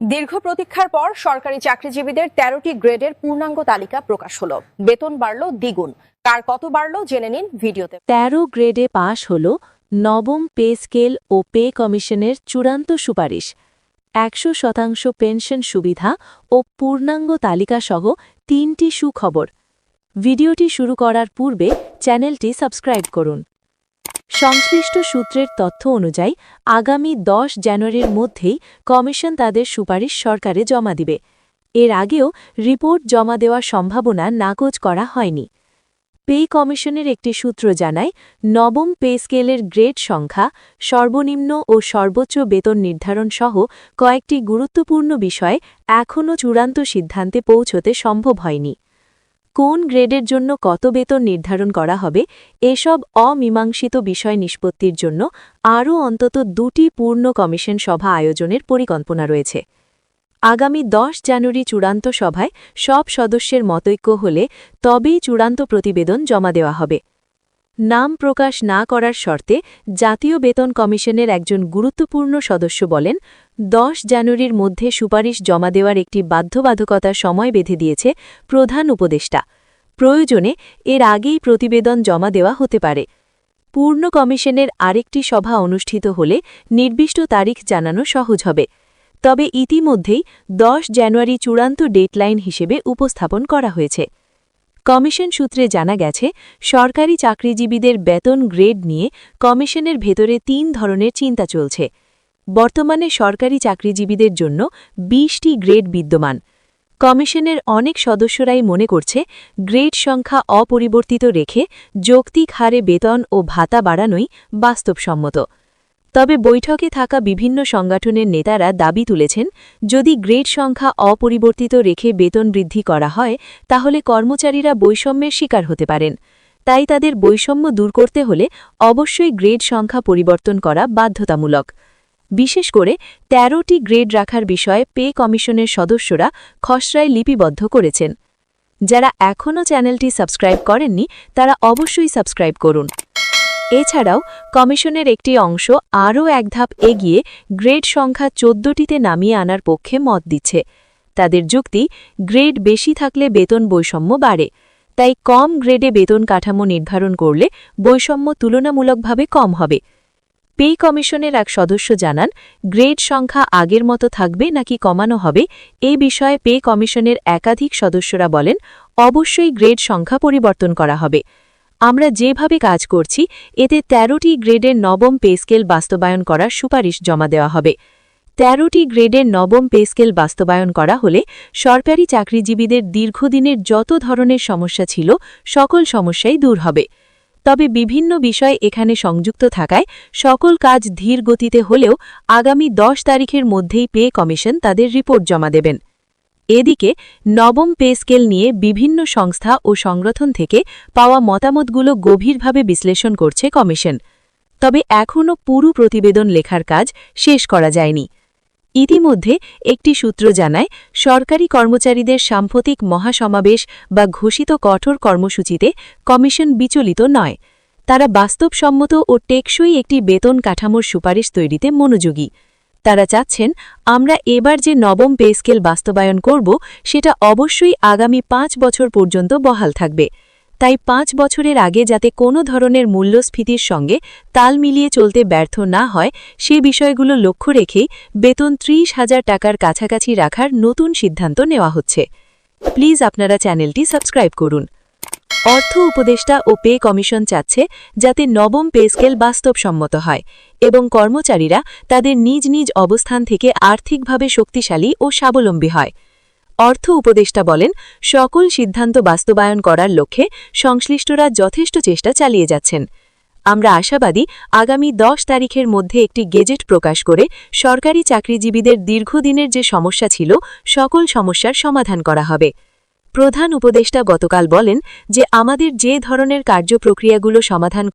দীর্ঘ প্রতীক্ষার পর সরকারি চাকরিজীবীদের ১৩টি গ্রেডের পূর্ণাঙ্গ তালিকা প্রকাশ হলো। বেতন বাড়ল দ্বিগুণ। কার কত বাড়ল জেনে নিন ভিডিওতে। ১৩ গ্রেডে পাশ হল নবম পে স্কেল ও পে কমিশনের চূড়ান্ত সুপারিশ। ১০০% পেনশন সুবিধা ও পূর্ণাঙ্গ তালিকাসহ ৩টি সুখবর। ভিডিওটি শুরু করার পূর্বে চ্যানেলটি সাবস্ক্রাইব করুন। সংশ্লিষ্ট সূত্রের তথ্য অনুযায়ী আগামী ১০ জানুয়ারির মধ্যেই কমিশন তাদের সুপারিশ সরকারে জমা দিবে। এর আগেও রিপোর্ট জমা দেওয়ার সম্ভাবনা নাকচ করা হয়নি। পে কমিশনের একটি সূত্র জানায়, নবম পে স্কেলের গ্রেড সংখ্যা, সর্বনিম্ন ও সর্বোচ্চ বেতন নির্ধারণ সহ কয়েকটি গুরুত্বপূর্ণ বিষয়ে এখনও চূড়ান্ত সিদ্ধান্তে পৌঁছতে সম্ভব হয়নি। কোন গ্রেডের জন্য কত বেতন নির্ধারণ করা হবে এসব অমীমাংসিত বিষয় নিষ্পত্তির জন্য আরও অন্তত ২টি পূর্ণ কমিশন সভা আয়োজনের পরিকল্পনা রয়েছে। আগামী ১০ জানুয়ারি চূড়ান্ত সভায় সব সদস্যের মতৈক্য হলে তবেই চূড়ান্ত প্রতিবেদন জমা দেওয়া হবে। নাম প্রকাশ না করার শর্তে জাতীয় বেতন কমিশনের একজন গুরুত্বপূর্ণ সদস্য বলেন, ১০ জানুয়ারির মধ্যে সুপারিশ জমা দেওয়ার একটি বাধ্যবাধকতার সময় বেঁধে দিয়েছে প্রধান উপদেষ্টা। প্রয়োজনে এর আগেই প্রতিবেদন জমা দেওয়া হতে পারে। পূর্ণ কমিশনের আরেকটি সভা অনুষ্ঠিত হলে নির্দিষ্ট তারিখ জানানো সহজ হবে। তবে ইতিমধ্যেই ১০ জানুয়ারি চূড়ান্ত ডেডলাইন হিসেবে উপস্থাপন করা হয়েছে। কমিশন সূত্রে জানা গেছে, সরকারি চাকরিজীবীদের বেতন গ্রেড নিয়ে কমিশনের ভেতরে ৩ ধরনের চিন্তা চলছে। বর্তমানে সরকারি চাকরিজীবীদের জন্য ২০টি গ্রেড বিদ্যমান। কমিশনের অনেক সদস্যরাই মনে করছে, গ্রেড সংখ্যা অপরিবর্তিত রেখে যৌক্তিক হারে বেতন ও ভাতা বাড়ানোই বাস্তবসম্মত। তবে বৈঠকে থাকা বিভিন্ন সংগঠনের নেতারা দাবি তুলেছেন, যদি গ্রেড সংখ্যা অপরিবর্তিত রেখে বেতন বৃদ্ধি করা হয় তাহলে কর্মচারীরা বৈষম্যের শিকার হতে পারেন। তাই তাদের বৈষম্য দূর করতে হলে অবশ্যই গ্রেড সংখ্যা পরিবর্তন করা বাধ্যতামূলক। বিশেষ করে ১৩টি গ্রেড রাখার বিষয়ে পে কমিশনের সদস্যরা খসড়ায় লিপিবদ্ধ করেছেন। যারা এখনও চ্যানেলটি সাবস্ক্রাইব করেননি তারা অবশ্যই সাবস্ক্রাইব করুন। এছাড়াও কমিশনের একটি অংশ আরও এক ধাপ এগিয়ে গ্রেড সংখ্যা ১৪টিতে নামিয়ে আনার পক্ষে মত দিচ্ছে। তাদের যুক্তি, গ্রেড বেশি থাকলে বেতন বৈষম্য বাড়ে। তাই কম গ্রেডে বেতন কাঠামো নির্ধারণ করলে বৈষম্য তুলনামূলকভাবে কম হবে। পে কমিশনের এক সদস্য জানান, গ্রেড সংখ্যা আগের মতো থাকবে নাকি কমানো হবে এ বিষয়ে পে কমিশনের একাধিক সদস্যরা বলেন, অবশ্যই গ্রেড সংখ্যা পরিবর্তন করা হবে। আমরা যেভাবে কাজ করছি এতে ১৩টি গ্রেডের নবম পে স্কেল বাস্তবায়ন করার সুপারিশ জমা দেওয়া হবে। ১৩টি গ্রেডের নবম পে স্কেল বাস্তবায়ন করা হলে সরকারি চাকরিজীবীদের দীর্ঘদিনের যত ধরনের সমস্যা ছিল সকল সমস্যাই দূর হবে। তবে বিভিন্ন বিষয় এখানে সংযুক্ত থাকায় সকল কাজ ধীর গতিতে হলেও আগামী ১০ তারিখের মধ্যেই পে কমিশন তাদের রিপোর্ট জমা দেবেন। এদিকে নবম পে স্কেল নিয়ে বিভিন্ন সংস্থা ও সংগঠন থেকে পাওয়া মতামতগুলো গভীরভাবে বিশ্লেষণ করছে কমিশন। তবে এখনও পুরো প্রতিবেদন লেখার কাজ শেষ করা যায়নি। ইতিমধ্যে একটি সূত্র জানায়, সরকারি কর্মচারীদের সাম্প্রতিক মহাসমাবেশ বা ঘোষিত কঠোর কর্মসূচিতে কমিশন বিচলিত নয়। তারা বাস্তবসম্মত ও টেকসই একটি বেতন কাঠামোর সুপারিশ তৈরিতে মনোযোগী। তারা চাচ্ছেন, আমরা এবার যে নবম পে স্কেল বাস্তবায়ন করব সেটা অবশ্যই আগামী ৫ বছর পর্যন্ত বহাল থাকবে। তাই ৫ বছরের আগে যাতে কোনো ধরনের মূল্যস্ফীতির সঙ্গে তাল মিলিয়ে চলতে ব্যর্থ না হয় সে বিষয়গুলো লক্ষ্য রেখেই বেতন ৩০,০০০ টাকার কাছাকাছি রাখার নতুন সিদ্ধান্ত নেওয়া হচ্ছে। প্লিজ আপনারা চ্যানেলটি সাবস্ক্রাইব করুন। অর্থ উপদেষ্টা ও পে কমিশন চাচ্ছে যাতে নবম পে স্কেল বাস্তবসম্মত হয় এবং কর্মচারীরা তাদের নিজ নিজ অবস্থান থেকে আর্থিকভাবে শক্তিশালী ও স্বাবলম্বী হয়। অর্থ উপদেষ্টা বলেন, সকল সিদ্ধান্ত বাস্তবায়ন করার লক্ষ্যে সংশ্লিষ্টরা যথেষ্ট চেষ্টা চালিয়ে যাচ্ছেন। আমরা আশাবাদী আগামী ১০ তারিখের মধ্যে একটি গেজেট প্রকাশ করে সরকারি চাকরিজীবীদের দীর্ঘদিনের যে সমস্যা ছিল সকল সমস্যার সমাধান করা হবে। প্রধান উপদেষ্টা গতকাল বলেন যে আমাদের যে ধরনের কার্যপ্রক্রিয়াগুলো সমাধান